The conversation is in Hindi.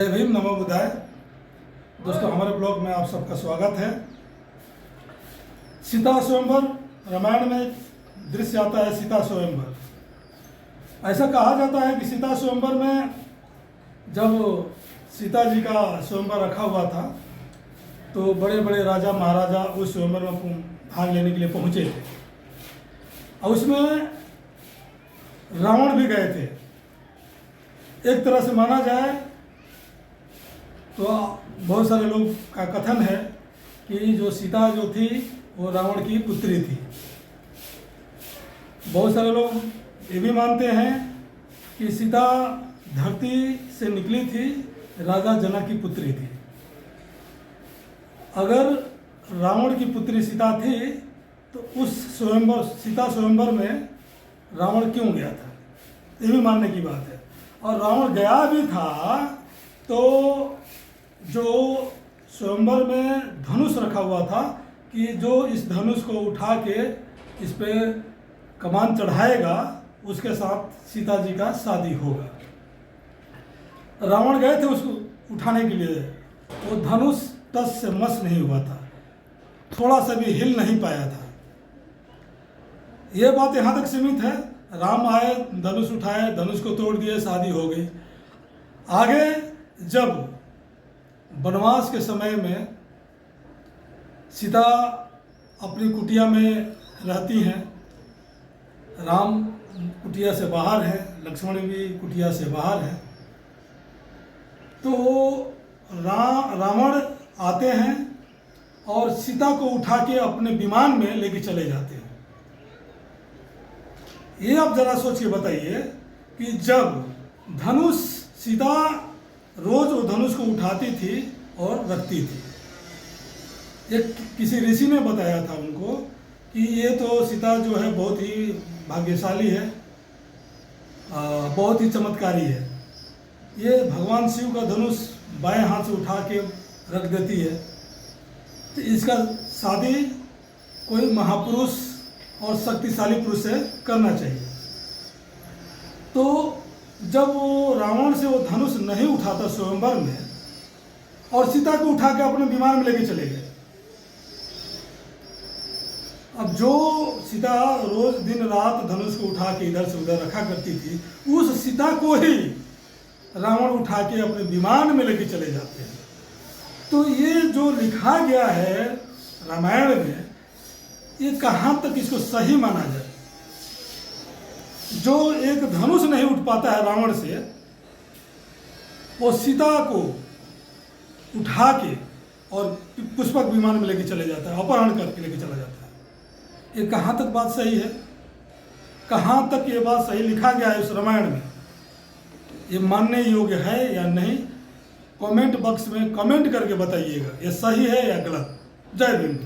जय भीम, नमो बुद्धाय। दोस्तों, हमारे ब्लॉग में आप सबका स्वागत है। सीता स्वयंवर, रामायण में दृश्य आता है सीता स्वयंवर। ऐसा कहा जाता है कि सीता स्वयंवर में जब सीता जी का स्वयंवर रखा हुआ था तो बड़े बड़े राजा महाराजा उस स्वयंवर में भाग लेने के लिए पहुंचे थे और उसमें रावण भी गए थे। एक तरह से माना जाए तो बहुत सारे लोग का कथन है कि जो सीता जो थी वो रावण की पुत्री थी। बहुत सारे लोग ये भी मानते हैं कि सीता धरती से निकली थी, राजा जनक की पुत्री थी। अगर रावण की पुत्री सीता थी तो उस स्वयंवर सीता स्वयंवर में रावण क्यों गया था, ये भी मानने की बात है। और रावण गया भी था तो जो स्वयंवर में धनुष रखा हुआ था कि जो इस धनुष को उठा के इस पे कमान चढ़ाएगा उसके साथ सीता जी का शादी होगा। रावण गए थे उसको उठाने के लिए, वो धनुष टस से मस नहीं हुआ था, थोड़ा सा भी हिल नहीं पाया था। ये बात यहाँ तक सीमित है। राम आए, धनुष उठाए, धनुष को तोड़ दिए, शादी हो गई। आगे जब वनवास के समय में सीता अपनी कुटिया में रहती हैं, राम कुटिया से बाहर है, लक्ष्मण भी कुटिया से बाहर है, तो रावण आते हैं और सीता को उठा के अपने विमान में लेके चले जाते हैं। ये आप जरा सोच के बताइए कि जब धनुष सीता रोज वो धनुष को उठाती थी और रखती थी। एक किसी ऋषि ने बताया था उनको कि ये तो सीता जो है बहुत ही भाग्यशाली है, बहुत ही चमत्कारी है। ये भगवान शिव का धनुष बाएं हाथ से उठा के रख देती है, तो इसका शादी कोई महापुरुष और शक्तिशाली पुरुष से करना चाहिए। तो जब वो रावण से वो धनुष नहीं उठाता स्वयंवर में और सीता को उठा के अपने विमान में लेके चले गए। अब जो सीता रोज दिन रात धनुष को उठा के इधर से उधर रखा करती थी, उस सीता को ही रावण उठा के अपने विमान में लेके चले जाते हैं। तो ये जो लिखा गया है रामायण में, ये कहाँ तक इसको सही माना जाए? जो एक धनुष नहीं उठ पाता है रावण से, वो सीता को उठा के और पुष्पक विमान में लेके चले जाता है, अपहरण करके लेके चला जाता है। ये कहाँ तक बात सही है? कहाँ तक ये बात सही लिखा गया है उस रामायण में? ये मानने योग्य है या नहीं? कमेंट बॉक्स में कमेंट करके बताइएगा, ये सही है या गलत। जय भीम।